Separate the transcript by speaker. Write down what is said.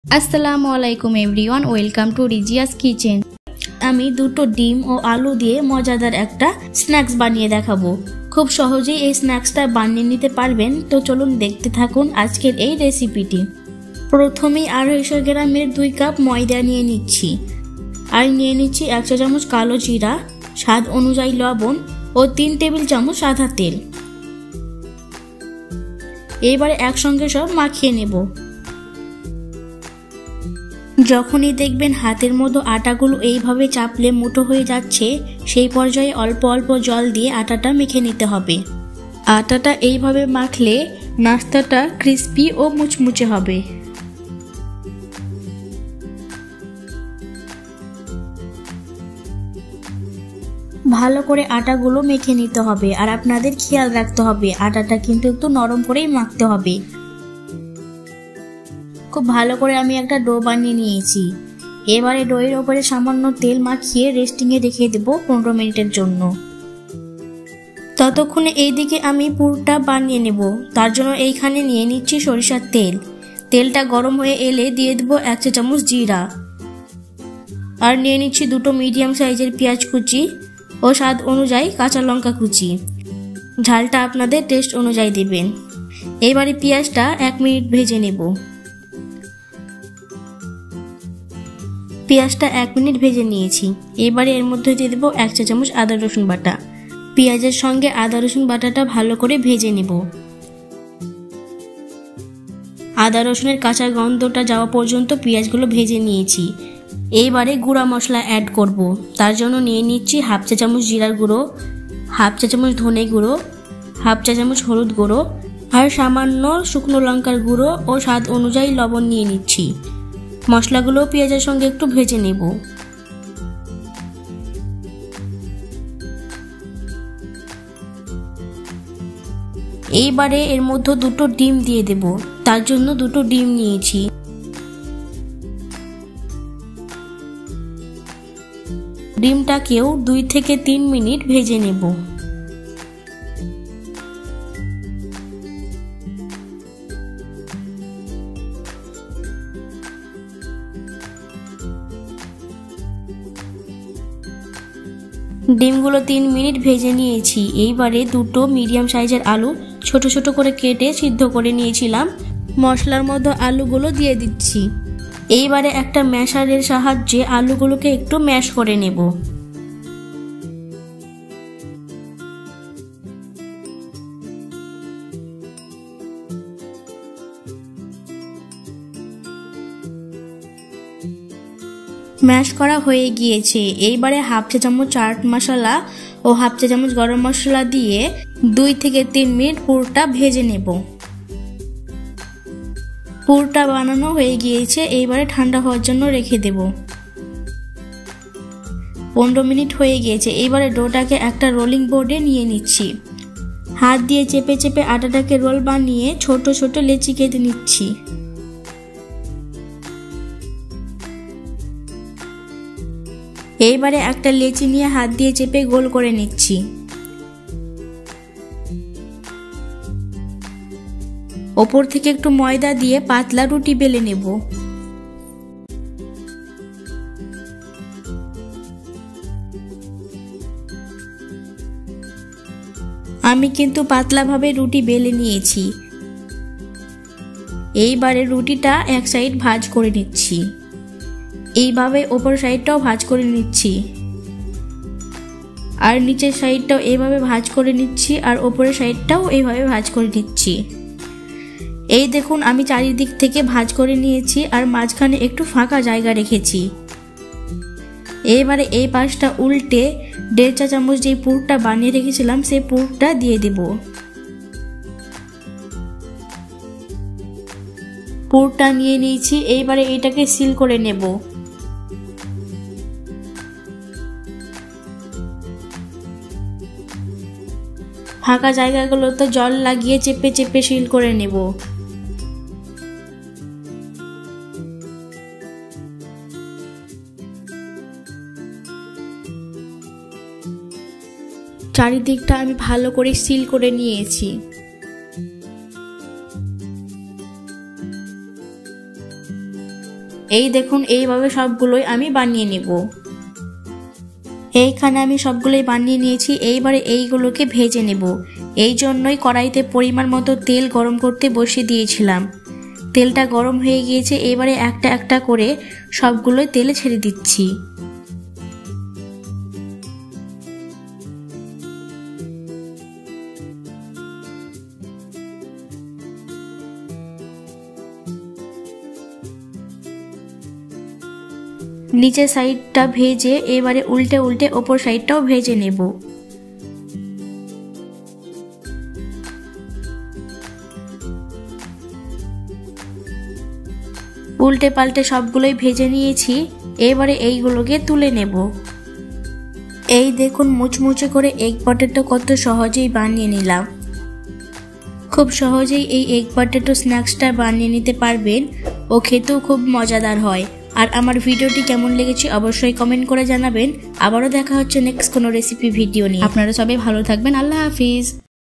Speaker 1: আসসালামু আলাইকুম everyone, welcome to রিজিয়াস kitchen. আমি দুটো ডিম ও আলু দিয়ে মজাদার একটা স্ন্যাক্স বানিয়ে দেখাবো। খুব সহজেই এই স্ন্যাক্সটা বানিয়ে নিতে পারবেন। তো চলুন দেখতে থাকুন আজকের এই রেসিপিটি। প্রথমেই 250 গ্রামের 2 কাপ ময়দা নিয়ে নিচ্ছি, আর নিয়ে নিচ্ছি 1 চা চামচ কালো জিরা, স্বাদ অনুযায়ী লবণ ও 3 টেবিল চামচ সাদা তেল। এবারে একসঙ্গে সব মাখিয়ে নেব। যখনই দেখবেন হাতের মধ্যে আটাগুলো এইভাবে চাপলে মুঠো হয়ে যাচ্ছে, সেই পর্যায়ে অল্প অল্প জল দিয়ে আটাটা মেখে নিতে হবে। আটাটা এইভাবে মাখলে নাস্তাটা ক্রিস্পি ও মুচমুচে হবে। ভালো করে আটাগুলো মেখে নিতে হবে, আর আপনাদের খেয়াল রাখতে হবে আটাটা কিন্তু একটু নরম করেই মাখতে হবে। খুব ভালো করে আমি একটা ডো বানিয়ে নিয়েছি। এবারে ডোয়ের ওপরে সামান্য তেল মাখিয়ে রেস্টিংয়ে রেখে দেব 15 মিনিটের জন্য। ততক্ষণে এইদিকে আমি পুরটা বানিয়ে নেব। তার জন্য এইখানে নিয়ে নিচ্ছি সরিষার তেল। তেলটা গরম হয়ে এলে দিয়ে দেবো 1 চা চামচ জিরা, আর নিয়ে নিচ্ছি 2 মিডিয়াম সাইজের পেঁয়াজ কুচি ও স্বাদ অনুযায়ী কাঁচা লঙ্কা কুচি। ঝালটা আপনাদের টেস্ট অনুযায়ী দেবেন। এবারে পেঁয়াজটা 1 মিনিট ভেজে নেব। পেঁয়াজটা 1 মিনিট ভেজে নিয়েছি। এবারে এর মধ্যে দিয়ে দেবো 1 চা চামচ আদা রসুন বাটা। পেঁয়াজের সঙ্গে আদা রসুন বাটাটা ভালো করে ভেজে নেব। আদা রসুনের কাঁচা গন্ধটা যাওয়া পর্যন্ত পেঁয়াজগুলো ভেজে নিয়েছি। এইবারে গুঁড়া মশলা অ্যাড করব। তার জন্য নিয়ে নিচ্ছি 1/2 চা চামচ জিরার গুঁড়ো, 1/2 চা চামচ ধনে গুঁড়ো, 1/2 চা চামচ হলুদ গুঁড়ো, আর সামান্য শুকনো লঙ্কার গুঁড়ো ও স্বাদ অনুযায়ী লবণ নিয়ে নিচ্ছি। মশলাগুলো পেঁয়াজের সঙ্গে একটু ভেজে নেব। এইবারে এর মধ্যে 2 ডিম দিয়ে দেব। তার জন্য 2 ডিম নিয়েছি। ডিমটাকেও 2 থেকে 3 মিনিট ভেজে নেব। ডিমগুলো 3 মিনিট ভেজে নিয়েছি। এইবারে 2 মিডিয়াম সাইজের আলু ছোট ছোট করে কেটে সিদ্ধ করে নিয়েছিলাম, মশলার মধ্যে আলুগুলো দিয়ে দিচ্ছি। এইবারে একটা ম্যাশারের সাহায্যে আলুগুলোকে একটু ম্যাশ করে নেব। ম্যাশ করা হয়ে গিয়েছে। এইবারে 1/2 চা চামচ চাট মশলা ও 1/2 চা চামচ গরম মশলা দিয়ে 2 থেকে 3 মিনিট পুরটা ভেজে নেব। পুরটা বানানো হয়ে গিয়েছে। এইবারে ঠান্ডা হওয়ার জন্য রেখে দেব। 15 মিনিট হয়ে গিয়েছে। এইবারে ডোটাকে একটা রোলিং বোর্ডে নিয়ে নিচ্ছি। হাত দিয়ে চেপে চেপে আটাটাকে রোল বানিয়ে ছোট ছোট লেচি কেটে নিচ্ছি। এইবারে একটা লেচি নিয়ে হাত দিয়ে চেপে গোল করে নিচ্ছি। ওপর থেকে একটু ময়দা দিয়ে পাতলা রুটি বেলে নেব। আমি কিন্তু পাতলাভাবে রুটি বেলে নিয়েছি। এইবারে রুটিটা এক সাইড ভাঁজ করে নিচ্ছি। এইভাবে ওপর সাইডটাও ভাঁজ করে নিচ্ছি, আর নিচের সাইডটাও এইভাবে ভাঁজ করে নিচ্ছি, আর ওপরের সাইডটাও এইভাবে ভাঁজ করে নিচ্ছি। এই দেখুন আমি চারিদিক থেকে ভাঁজ করে নিয়েছি, আর মাঝখানে একটু ফাঁকা জায়গা রেখেছি। এবারে এই পাশটা উল্টে 1.5 চা চামচ যে পুরটা বানিয়ে রেখেছিলাম সেই পুরটা দিয়ে দেব। পুরটা নিয়ে নিয়েছি। এইবারে এটাকে সিল করে নেব। ফাঁকা জায়গাগুলোতে জল লাগিয়ে চেপে চেপে সিল করে নেব। চারিদিকটা আমি ভালো করে সিল করে নিয়েছি। এই দেখুন এইভাবে সবগুলোই আমি বানিয়ে নেব। এইখানে আমি সবগুলোই বানিয়ে নিয়েছি। এইবারে এইগুলোকে ভেজে নেব। এই জন্যই কড়াইতে পরিমাণ মতো তেল গরম করতে বসিয়ে দিয়েছিলাম। তেলটা গরম হয়ে গিয়েছে। এবারে একটা একটা করে সবগুলোই তেলে ছেড়ে দিচ্ছি। নিচের সাইডটা ভেজে এবারে উল্টে উল্টে ওপর সাইডটাও ভেজে নেব। উল্টে পাল্টে সবগুলোই ভেজে নিয়েছি। এবারে এইগুলোকে তুলে নেব। এই দেখুন মুচমুচে করে এগ পটেটো কত সহজেই বানিয়ে নিলাম। খুব সহজেই এই এগ পটেটো স্ন্যাক্সটা বানিয়ে নিতে পারবেন ও খেতেও খুব মজাদার হয়। আর আমার ভিডিওটি কেমন লেগেছে অবশ্যই কমেন্ট করে জানাবেন। আবারও দেখা হচ্ছে নেক্সট কোনো রেসিপি ভিডিও নিয়ে। আপনারা সবাই ভালো থাকবেন। আল্লাহ হাফিজ।